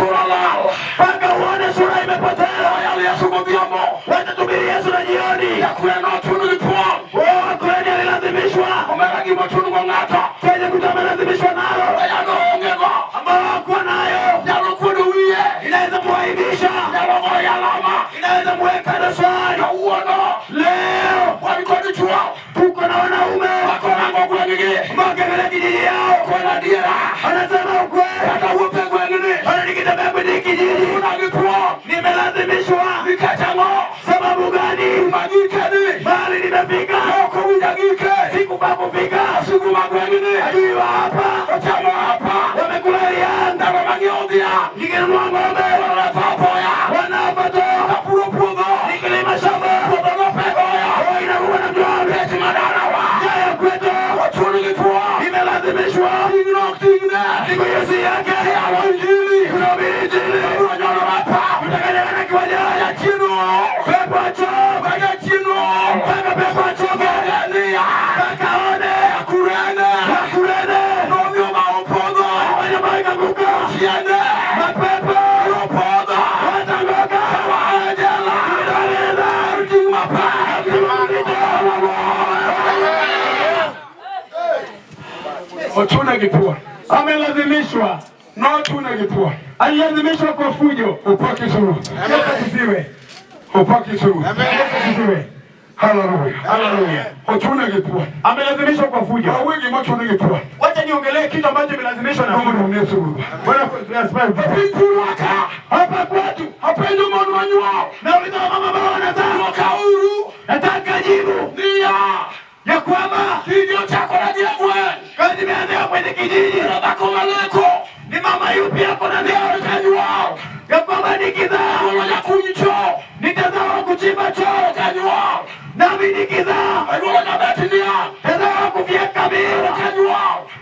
sura lao. Paka uone sura imepotea. Yaliyasumbiamo. Watatubiri Yesu na jioni. Ya kuleno tunulipua. Kuleni alilazimishwa. Umeragi machunu ngata. Kwenye kutama lazimishwa nalo. Yano ongego. Ambao kuwa nayo. Yano kuduwie. Inaweza muaibisha. Yano kwa yalama. Inaweza muweka dosari. Ya uono. Leo. Walikoni chua. Tuko na wanaume. Wako nango kula ngige. Mwakegele kijiji yao. Kwa diera. Anasema ukweli. Hata uope kwengine. Wananikita membe ni kijiji. Unagikuwa. Nimelazimishwa. Nikachango. Sababu gani? Magikeni. Mali nimefika. Yoko ujagike. Siku pa kufika. Siku magwengine. Adui wa hapa. Ochama hapa. Wamekula rianda. Wamagiodia. Nikini mwangombe. Wanafafoya. Wanafato. Kapuro pugo. Nikili mashamba. Kutono pegoya. Oina kuwana mjuambe. Peti madarawa. Jaya kweto. Wachuni kituwa. Nimelazimishwa. Tingne. Niku Yesu yake. Yalo injili. Kunobiri injili. Kunojolo rapa. Kutakanyana kiwajaya chino. Pepo cho. Kaya chino. Kaka pepo cho. Kaya kaka one. Akurene. Akurene. Nomyo maopodo. Wanya maika kuka. Siende. Mapepo. Yopodo. Watangoka. Wajela. Kudaleza. Ruting mapa. Ochuna kipua. Amelazimishwa. No tuna kipua. Alilazimishwa kwa fujo. Upaki suru. Siwe. Upaki suru. Siwe. Haleluya. Haleluya. Ochuna kipua. Amelazimishwa kwa fujo. Wengi machuna kipua. Wacha niongelee kitu ambacho amelazimishwa na Mungu. Ndio suru. Bwana asifiwe. Kipua waka. Hapa kwetu. Hapa ndio mwana wanyao. Na uliza mama baba wanazaa wakauru. Nataka jibu. Ndio. Ya kwamba kijio chako na jengwe. Kazi imeanza kwenye kijiji. Bako maleko. Ni mama yupi yako na ndio utajua. Ya kwamba nikizaa wala kumcho. Nitazaa kuchimba choo utajua. Nami nikizaa wala batinia. Tazaa kufieka mimi utajua.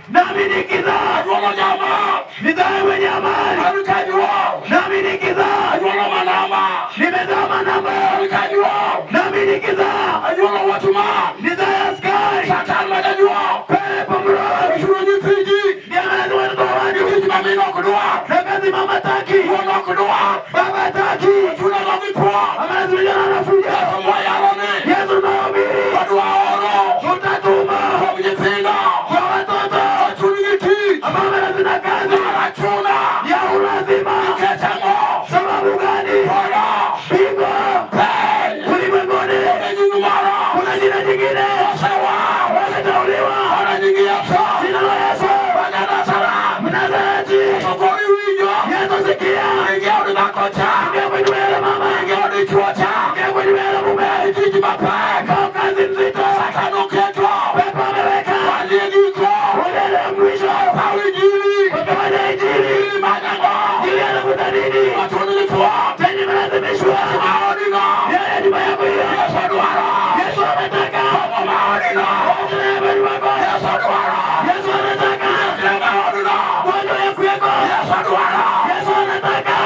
Nami nikizaa wala jamaa. Nizae mwenye amani utajua. Nami nikizaa wala manama. Nimezaa manama utajua. Nami nikizaa wala watuma. Nizae askari. Satan utajua. Pepo mroho. Shuru nifiji. Niamani wanatowani. Mami nokudua. Nakazi mama taki. Nokudua. Baba taki. Tuna lomipua. Amazi vijana nafuja. Mwa yalone. Yesu naobiri. Wadua oro. Tutatuma. Kwa mjitenga. Kwa watoto. Tunigiti. Amame na zina kazi. Arachuna. Ya ulazima. Ketango. Sababu gani? Kona. Bingo. Pen. Ulimwengoni. Kuna nyingumara. Kuna jina jingine. Wasewa. Wametauliwa. Kuna nyingia sa. Jina la Yesu. Bagana sara. Mnazati. Sokori winyo. Yesu sikia. Ingia ulimakocha. Ingia kwenye wele mama. Ingia ulichuocha. Ingia kwenye wele mume. Itiji mapaka. Kwa kazi mzito. Satano keto. Pepo ameweka. Wajie giko. Udele mwisho. Pawi jili. Kukawaja ijili. Jili magango. Jili anakuta nini. Watuni lipua. Tenye melazimishwa. Maodino. Yeye nyuma yako hiyo. Yesu aduara. Yesu ametaka. Kama maodino. Yesu aduara. Yesu aduara. Yesu ametaka. Yesu aduara. Wando ya kuyeko. Yesu aduara. Yesu anataka.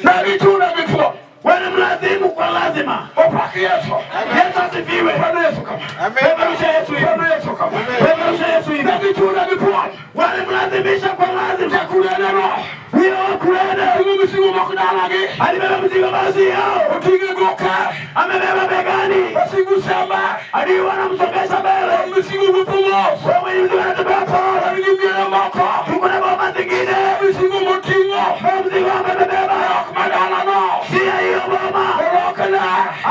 Na vituna vifua. Wene mlazimu kwa lazima. Opaki Yesu. Yesu asifiwe. Bwana Yesu kama. Bebarusha Yesu hivi. Bwana Yesu kama. Bebarusha Yesu hivi. Na vituna vifua. Wene mlazimisha kwa lazima. Chakulene no. Hiyo wakulene. Simu msimu makudalagi. Alibeba mzigo basi yao. Utinge goka. Amebeba begani. Msigu samba. Adi wanamsongesha mbele. Msigu kupungo. Mwenye mzigo anatembea pole. Mwenye na moko. Tuko na bomba zingine. Msigu mutingo. Mzigo amebeba. Madala no. Siya hiyo bomba. Orokana.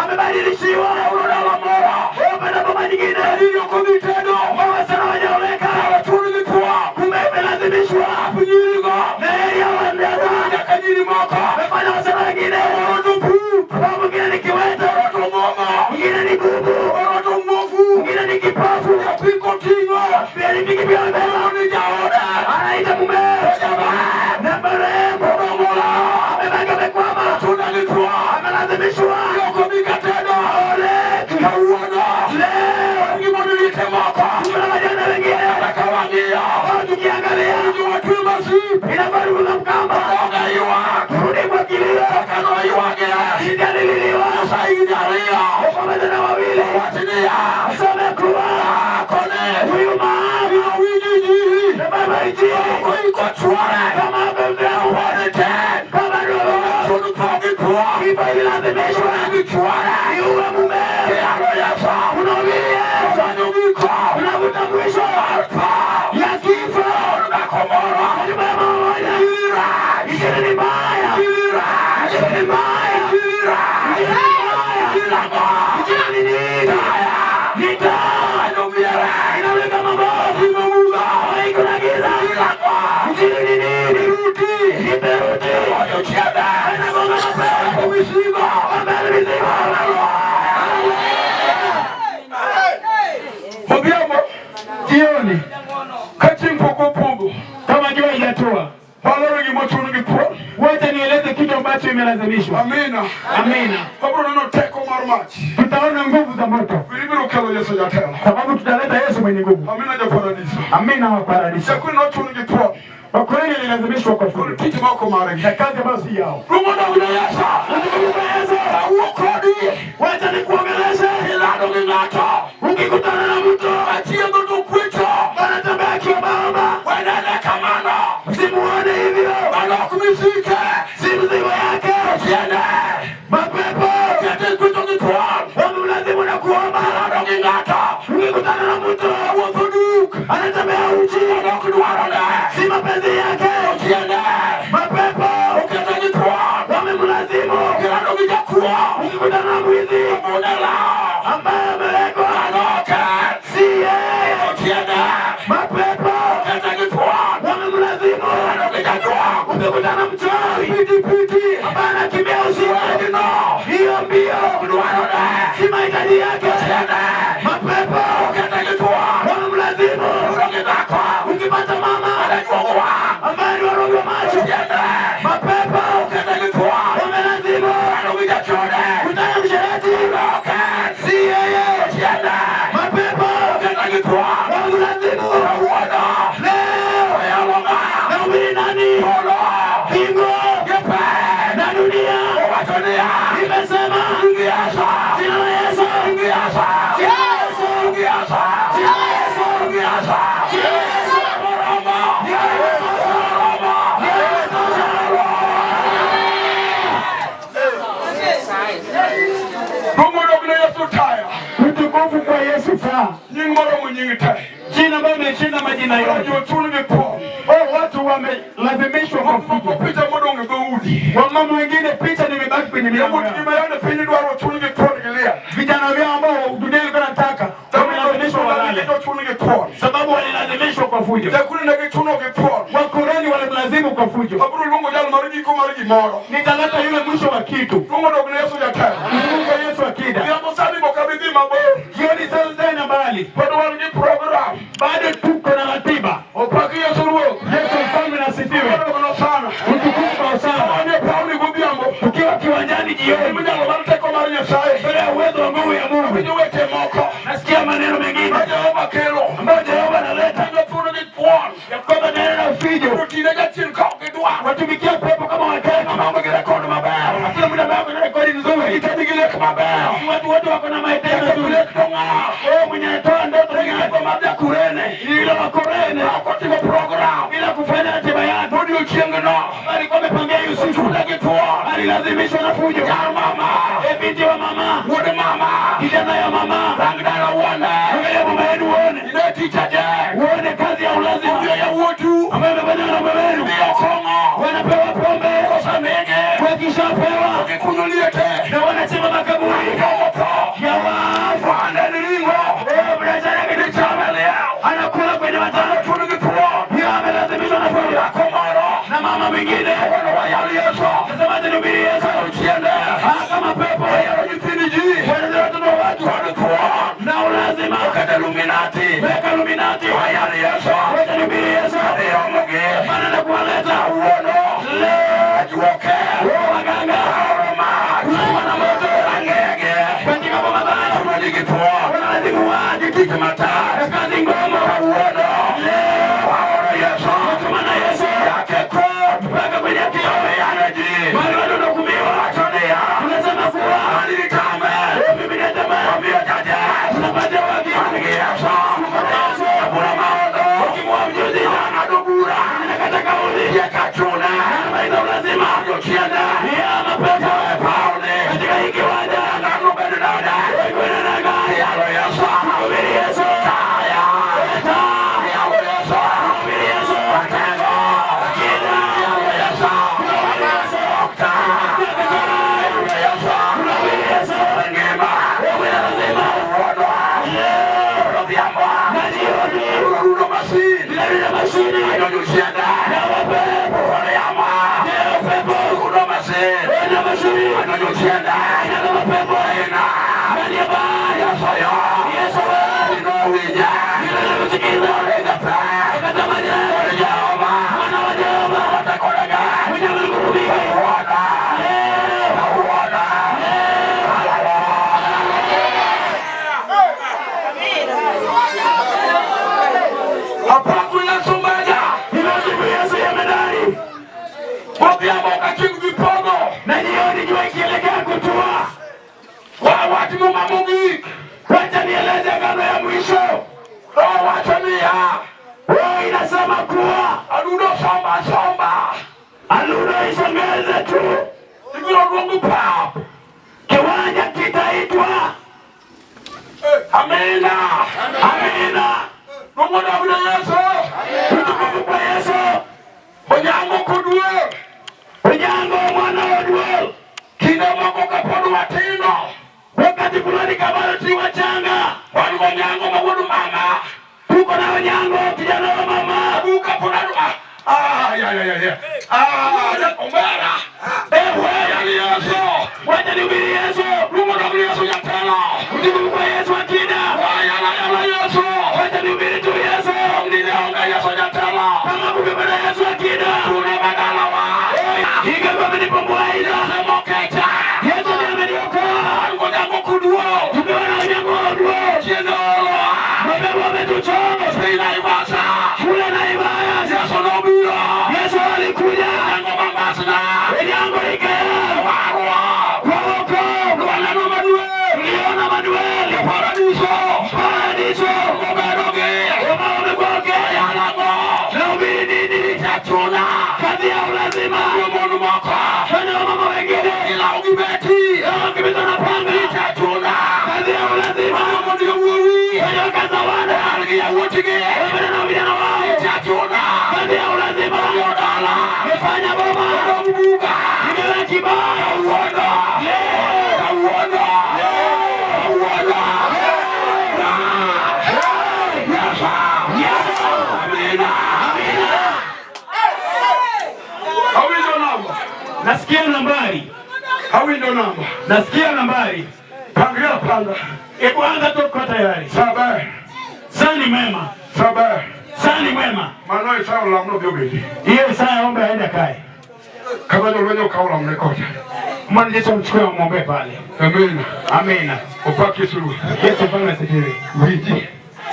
Amebadilishiwa. Urodala mora. Omena bomba nyingine. Hiyo komiteno. Mwa sana wanyaoleka. Tuni lipua. Kume imelazimishwa. Punyirigo. Neya wandeza. Nyakanyiri moko. Mefanya wasana wengine. Orotupu. Kwa mwingine ni kiwete. Orotomonga. Mwingine ni gugu. Orotomofu. Mwingine ni kipafu. Yapiko tingo. Pia ni piki pia mbela. Ni jaoda. Anaita mume. Ojaba. Nembarembo. Odomola. Amebega mekwama. Tunalipua. Amelazimishwa. Yoko mikateno. Ole. Kauwana. Leo. Ngimodulite moko. Kuna majana wengine. Atakawangia. Tukiangalia. Njua tumasi. Inafaru na mkamba. Oga iwa. Rudi kwa kilio. Takano iwage. Shidani liliwa. Saidi alia. Upameze na wawili. Watinia. Asame kuwa. Kone. Huyu maa. Ino wijiji. wachore. Kama wamevea uhalite. Kama ndio tunakukua. Kifo ilazimishwa. Kichore. Iuwe mume. Kiaro yasa. Unaumia. Usanyumiko. Unavutamwisho. Alfa. Ya kifo. Unakomoro. Kajumema mmoja. Kilira. Ikini ni mbaya. Kilira. Ikini ni mbaya. Kilira. Ikini ni mbaya. Kilama. Ikini ni nini. Nita. Anumiara. Inaweka mabofu. Imamuza. Haikuna giza. Kilama. Ikini ni nini. Niruti. Niperuti. Wajo chiada. Anagonga mapea. Kumisigo. Wambele misigo. Hobiamo. Jioni. Kati mpukupungu. Kama jua inatoa. Walorogi mochunu kipua. Wacha nieleze kitu ambacho imelazimishwa. Amina. Amina. Kabro neno teko marumachi. Tutaona nguvu za moto. Kulibiru kelo Yesu yatela. Sababu tutaleta Yesu mwenye nguvu. Amina ya paradiso. Amina wa paradiso. Chakuni nochunu kipua. Wakoreni lilazimishwa kwa furu. Kiti mako maregi. Na kazi ambayo si yao. Rumoda unayasa. Rumoda unayasa. Uokodi. Wacha nikuongeleshe. Hilado ngingata. Ukikutana na mtu. Achia mtu kwecho. Wanatembea kia baba. Wenene kamano. Simuone hivyo. Wanakumisike. Simziwa yake. Usiende. Mapepo. Kete kwecho kituwa. Wamulazimu na kuomba. Hilado ngingata. Ukikutana na mtu. Wafuduk. Anatembea uchi. Wanakuduwarone. Si mapenzi yake. Usiende. Mapepo. Kete kituwa. Wamemulazimu. Hilado ngingata. Ukikutana na mwizi. Mudela. Ambaye amelekwa. Anoke. Si yeye. Usiende. Mapepo. Kete kituwa. Wamemulazimu. Ukikutana mchawi. Piti piti. Ambaye anakimbia usiende. Hiyo mbio. Kuduwarone. Si mahitaji yake. Usiende. Mapepo. Kete kituwa. Wamemulazimu. Ukipata mama. Ambaye ni warogi wa macho. Usiende. Mapepo. Kete kituwa. Wamelazimu. Kutana msherati. Si yeye. Usiende. Mapepo. Kete kituwa. Wamemulazimu. Leo. Naumini nani? Kingo. Na dunia. Imesema. Jina la Yesu. Jina la Yesu. Jina la Yesu. Jina la Yesu. Utukufu kwa Yesu taa. Jina ambayo imeshinda majina yote. Watu wamelazimishwa kupita wamama wengine picha nimebaki kwenye milango yao. Vijana vyao ambao dunia ilikuwa inataka wamelazimishwa walale. Sababu walilazimishwa kwa fujo. Wakoreni walimlazimu kwa fujo. Nitaleta yule mwisho wa kitu. Mungu Yesu akida. Jioni sasa na mbali. Bado tuko na ratiba. Yesu mfalme na sifiwe. Utukufu sana. Tukiwa kiwanjani jioni. Mbele ya uwezo wa nguvu ya Mungu. Nasikia maneno mengine ambayo Jehova analeta. Ya kwamba neno la fijo. Watumikia pepo kama wateka. Hakuna muda ambao kuna rekodi nzuri. Watu wote wako na mahitaji nzuri. Mwenye anatoa ndoto ile wakorene bila kufanya ratiba yake. Alikuwa amepangia Yusufu. Alilazimishwa na fujo. Binti wa mama. Kijana ya mama. Wewe mama yenu uone. Uone kazi ya ulazima ambayo amefanya na mume wenu. Wanapewa pombe. Wakishapewa na wanachimba makaburi ya wafu. Anakula kwenye matano. Amelazimishwa na fujo. Na mama mwingine nasemaje nubiri Yesu. Kama pepo wanazira watoto wa watu na ulazima weka Illuminati weka nubiri Yesu. Mana na kuwaleta waganga kusuma na moto katika kwa mabaya wanalazimu waji na kazi ngomo kutumana Yesu mpaka kwenye kiome mali watu nakumiwa tunasema kuwa mimi netama tunapata waki Anajusiana ya mapepo ya pauni katika hii kiwanja na ng'ombe dada wewe na gari ya Yesu hubiri Yesu taya ya Yesu hubiri Yesu atego kila ya Yesu hubiri Yesu taya ya Yesu hubiri Yesu ngema wewe lazima uone robiamo na jioni rudo mashini ile mashini anajusiana na mapepo anajusiana na mapepo ndani ya bahari ya soyo Yesu ninawinya ninasikiza legafa katamani Jehova mwana wa Jehova watakolega mwenye nguvu wana hapa kuna sumbaja inasibu Yesu ya medali Bobia moka kingipogo na jioni jua ikielekea kutua kwa watu mumamugi wacha nieleze agano ya mwisho watamia inasema kuwa aludo somba aludo isongeze tu igiro rungu pap kiwanja kitaitwa amina Mungu na vile Yesu tutukufu kwa Yesu Onyango kudwe Onyango mwana wa duel kina mako kapodo watino wakati fulani kabla si wachanga wali Onyango magudu mama tuko na Onyango kijana wa mama buka fulani ya ombera ya Yesu wacha nihubiri Yesu Mungu na vile Yesu nyatana tutukufu kwa Yesu akida ya Yesu wacha nihubiri tu Yesu ndinaonga Yesu nyatana kama kubeba Yesu akida tuna badala wa higa kwa nipomboa ila moketa Yesu ndiye ameniokoa ngoja ngokudua tumeona Onyango duo cheno mabebo ametuchoma sina ibasa shule na ibaya Yesu nobira Yesu alikuja ngoma mbasna Onyango ikaya wako Bwana no Manuel Leona Manuel paradiso ngoberoge ngoberoge yalago naubiri nini tatuna kazi ya lazima mwono mwako fanya mama wengine ila ugibeti ukibeta na panga tatuna kazi ya lazima mwono uwi fanya kaza wana aligi ya wotige wewe na vijana wao tatuna kazi ya lazima yodala fanya baba mbuga ile kibaya uona Nasikia nambari. Hawindo namba. Nasikia nambari. Panga. Ebu anza tuko tayari. Saba. Sani mema. Saba. Sani mwema. Manoi sawa la mno biobe. Hiyo saa ombe aende kae. Kama ndio wenyewe kaula mrekodi. Mwana Yesu mchukue muombe pale. Amina. Upaki suru. Yesu fanya sikiri. Wiji.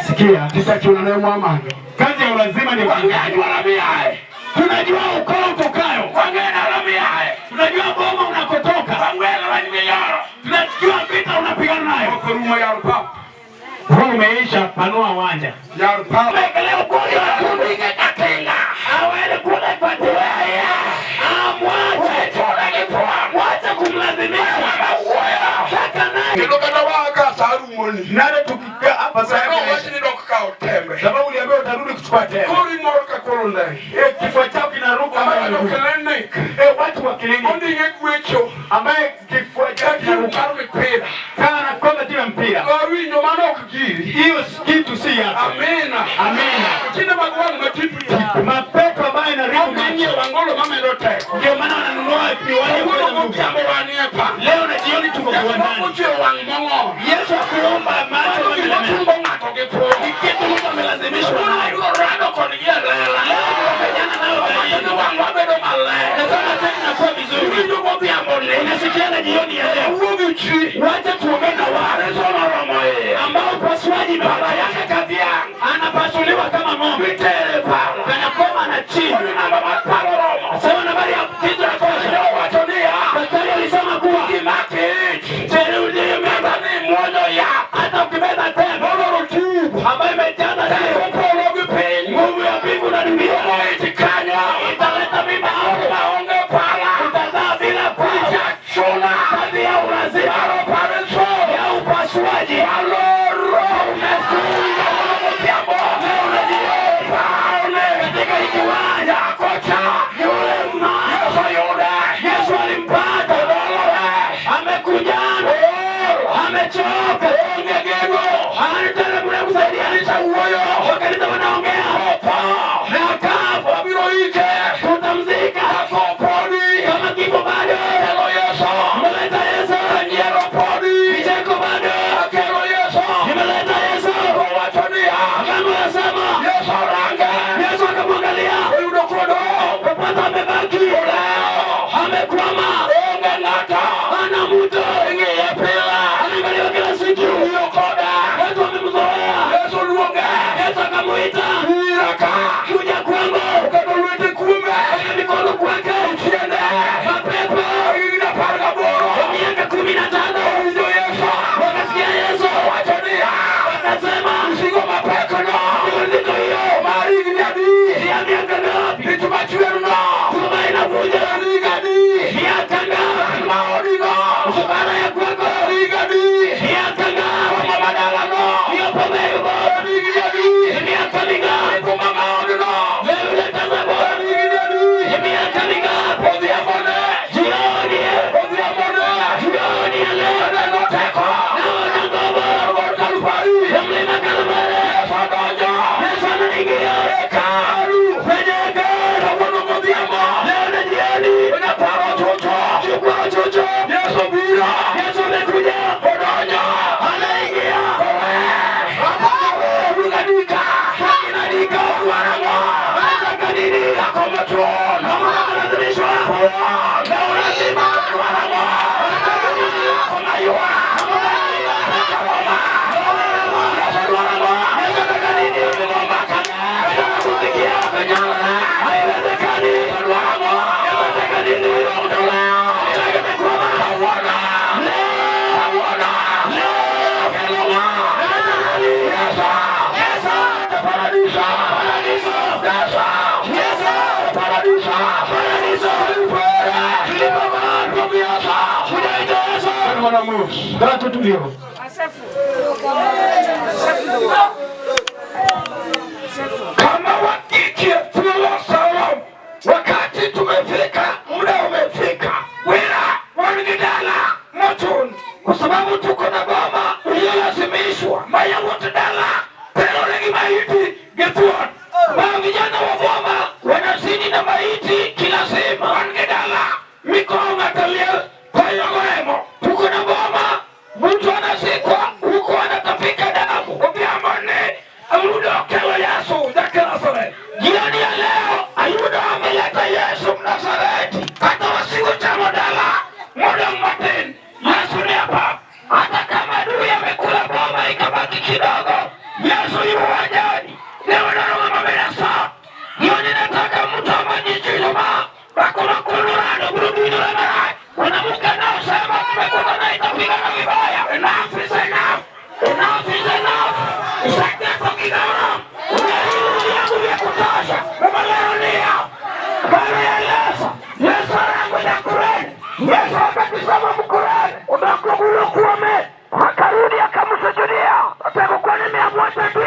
Sikia. Tutakiona naye mwamando. Kazi ya lazima ni wangaji walamia hai. Tunajua ukoo utokayo. Wangena lamia hai. Tunajua boma unakotoka. Wangena wanimeyaro. Tunajua vita unapigana nayo. Wakuruma ya rupap. Huu umeisha panua wanja. Ya rupap. Mekeleo kuli wa kumbinge katenga. Awele kule kwa tuwaya. Amwache. Mwache kumlazimisha. Saka naye. Kilo kada waka saru mwoni. Nade tukika hapa sasa. Sababu uliambiwa utarudi kuchukua tena. Kuri morka kolonai. Kifua chao kinaruka ambayo klinik. Watu wa klinik. Ndi ngekwecho ambaye kifua chao kinaruka mpira. Kana kwamba tuna mpira. Wewe ndio maana ukikiri. Hiyo kitu si yako. Amina. Kina bagwangu matipu. Mapepo ambayo inaribu mwenye wangolo mama ndio teko. Ndio maana wananunua miwani kwa jambo wani hapa. Leo na jioni tuko kwa ndani. Yesu akuomba macho bila tumbo ngatoke kwa. Kitu mtu amelazimishwa nayo. Rado konigia lela. Vijana nao vijana wangu wabedo male. Nasema tena kwa vizuri. Ndio kwa biambone. Nasikiana jioni ya leo. Wacha tuongee na wale soma romo hii. Ambao paswaji baba yake kadia. Anapasuliwa kama ng'ombe. Tele pala. Kana koma na chini. Na baba pala romo. Sema na bari ya kitu na kosha. Watonia. Daktari alisema kuwa. Kimaki. Tele ujie meba ni mwono ya. Hata ukibeza tena. Ambaye imejaza nguvu ya mbingu na dunia italeta mimba maonge pala haki amekwama ana muto anangaliwa kila siku watu wamemzoea Yesu akamuita kuja kwangu kwenye mikono kwake mapepo miaka 15 wakasikia Yesu wakasema mzigo hiyo ya miaka ngapi kuma inavuja miaka ngapi msubara ya kwako miaka ngapi hiyo pombe yuko miaka mingapi wewe unatazama miaka mingapi jioni ya leo naona ngoma ya mlima Kalvari Yesu anaingia kwenye gari leo jioni chukua chocho Yesu amekuja anaingia kama wakike tulosalam wakati tumefika, muda umefika wira wanigidala motun kwa sababu tuko na boma uliyolazimishwa maya wote dala pero legi maiti getuan bao vijana wa boma wanazini na maiti kila sema wanigidala mikonga talia kwa yogoemo tuko na boma mtu anazikwa huko anatapika damu ukiamane aludokelo Yesu dakelasare jioni ya leo ayuda ameleta Yesu Mnazareti hata wasiku cha modala muda Martin Yesu ni hapa hata kama adui amekula boma ikabaki kidogo Yesu yu wajani leo naro mamerasa jioni nataka mtu amajijuma bakuna kulurano burubino la marai wanamuka nao sema tumekuta na itafika na vibaya enough is enough enough is enough isakneto kigara unahili yangu vya kutosha umaleonia bari ya Yesu rangu ya kureni Yesu akatisama mkureni unakugulu kuwame akarudi akamusujudia atako kwa nimeamua tatu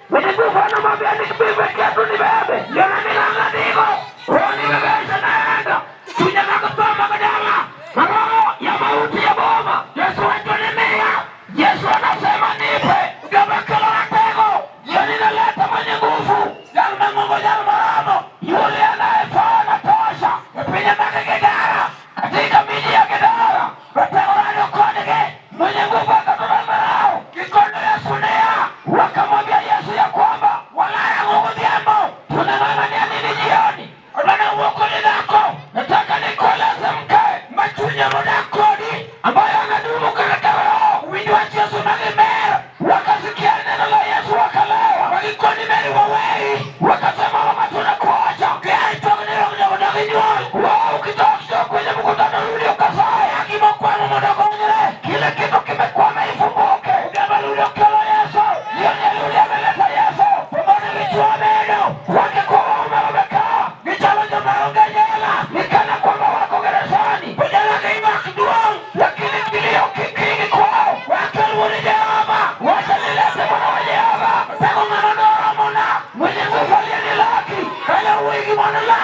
Nijifana mabiani kibibe kiatu ni bebe yana nilanga digo kwa nilebesha naenda tuja na kusoma kadala maroho ya mauti ya boma Yesu atunemea Yesu anasema nipe gabakala watego yani naleta mwenye nguvu jalma mungu jalma ramo yule anayefaa na tosha mpinye make Gedara katika miji ya Gedara watego ranyo konege mwenye nguvu akatoka marao kikondo ya sunea wakamwambia Yesu ya kwamba walaya Mungu diambo tunang'ang'ania nini jioni odana uokoli lako nataka nikueleze mke machunya modakodi ambayo anadumu katika roho uwinywaji Yesu nalimera wakasikia neno la Yesu wakalewa wakikoni meri wawei wakasema mama tunakuacha kiaitwagniro mnyamodaginywa wao ukitoka kwenye mkutano ulio kasaya akimokwama modakonyere kile kitu kimekwama ifumbuke ugaba uliokelo Yesu yone luli ameleta Yesu pumone vichua meno wake kwa waume wamekaa nichalo jamaonge jela nikana kwamba wako gerezani ujala kaima kiduang lakini kilio kikini kwao wake luli jehova wacha nilete mwana wa Jehova peko ngana nora mona mwenye nguvu aliye nilaki kaya uwigi mwana la